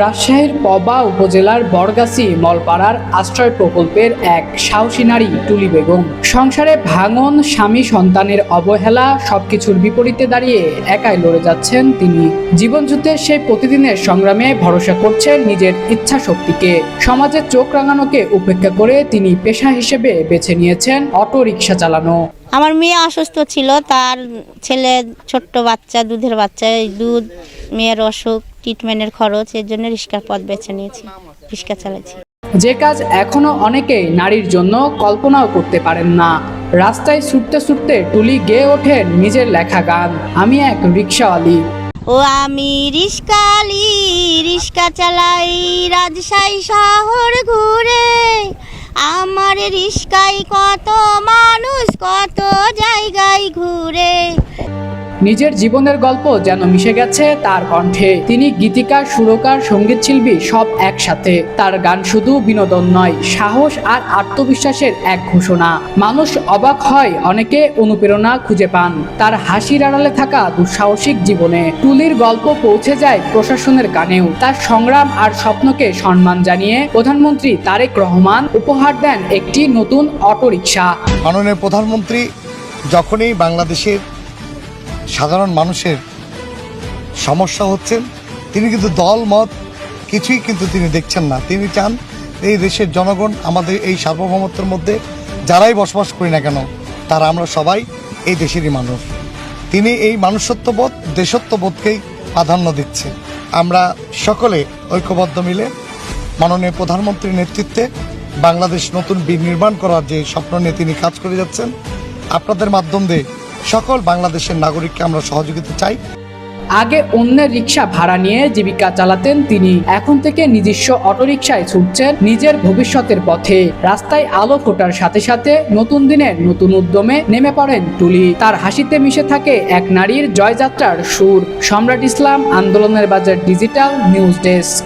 রাজশাহীর পবা উপজেলার বরগাছি মলপাড়ার আশ্রয় প্রকল্পের এক সাহসী নারী টুলি বেগম। সংসারে ভাঙন, স্বামী সন্তানের অবহেলা সবকিছুর বিপরীতে দাঁড়িয়ে একাই লড়ে যাচ্ছেন তিনি। জীবনযুদ্ধের সেই প্রতিদিনের সংগ্রামে ভরসা করছেন নিজের ইচ্ছা শক্তিকে। সমাজের চোখ রাঙানোকে উপেক্ষা করে তিনি পেশা হিসেবে বেছে নিয়েছেন অটো রিকশা চালানো। আমার মেয়ে অসুস্থ ছিল, তার ছেলে ছোট্ট বাচ্চা, দুধের বাচ্চা, দুধ, মেয়ের অসুখ, ট্রিটমেন্টের খরচ, এর জন্য রিক্সার পথ বেছে নিয়েছি, রিক্সা চালাচ্ছি। যে কাজ এখনো অনেকেই নারীর জন্য কল্পনাও করতে পারেন না। রাস্তায় ছুটতে ছুটতে টুলি গেয়ে ওঠেন নিজের লেখা গান, আমি এক রিক্সাওয়ালি। ও আমি রিক্সাওয়ালি, রিক্সা চালাই রাজশাহী শহর ঘুরে, আমার রিক্সায় কত মানুষ কত জায়গায় ঘুরে। নিজের জীবনের গল্প যেন মিশে গেছে তার কণ্ঠে। তিনি গীতিকার, সুরকার, সঙ্গীতশিল্পী সব একসাথে। তার গান শুধু বিনোদন নয়, সাহস আর আত্মবিশ্বাসের এক ঘোষণা। মানুষ অবাক হয়, অনেকে অনুপ্রেরণা খুঁজে পান তার হাসির আড়ালে থাকা দুঃসাহসিক জীবনে। টুলির গল্প পৌঁছে যায় প্রশাসনের কানেও। তার সংগ্রাম আর স্বপ্নকে সম্মান জানিয়ে প্রধানমন্ত্রী তারেক রহমান উপহার দেন একটি নতুন অটোরিকশা। মাননীয় প্রধানমন্ত্রী যখনই বাংলাদেশের সাধারণ মানুষের সমস্যা হচ্ছেন, তিনি কিন্তু দল মত কিছুই কিন্তু তিনি দেখছেন না। তিনি চান এই দেশের জনগণ, আমাদের এই সার্বভৌমত্বের মধ্যে যারাই বসবাস করি না কেন, তারা আমরা সবাই এই দেশেরই মানুষ। তিনি এই মানুষত্ববোধ, দেশত্ববোধকেই প্রাধান্য দিচ্ছে। আমরা সকলে ঐক্যবদ্ধ মিলে মাননীয় প্রধানমন্ত্রীর নেতৃত্বে বাংলাদেশ নতুন বিনির্মাণ করার যে স্বপ্ন নিয়ে তিনি কাজ করে যাচ্ছেন, আপনাদের মাধ্যম দিয়ে সকল বাংলাদেশের নাগরিককে আমরা সহযোগিতা চাই। আগে অন্যের রিক্সা ভাড়া নিয়ে জীবিকা চালাতেন তিনি, এখন থেকে নিজস্ব অটোরিকশায় ছুটছেন নিজের ভবিষ্যতের পথে। রাস্তায় আলো ফোটার সাথে সাথে নতুন দিনের নতুন উদ্যমে নেমে পড়েন টুলি। তার হাসিতে মিশে থাকে এক নারীর জয়যাত্রার সুর। সম্রাট ইসলাম, আন্দোলনের বাজার, ডিজিটাল নিউজ ডেস্ক।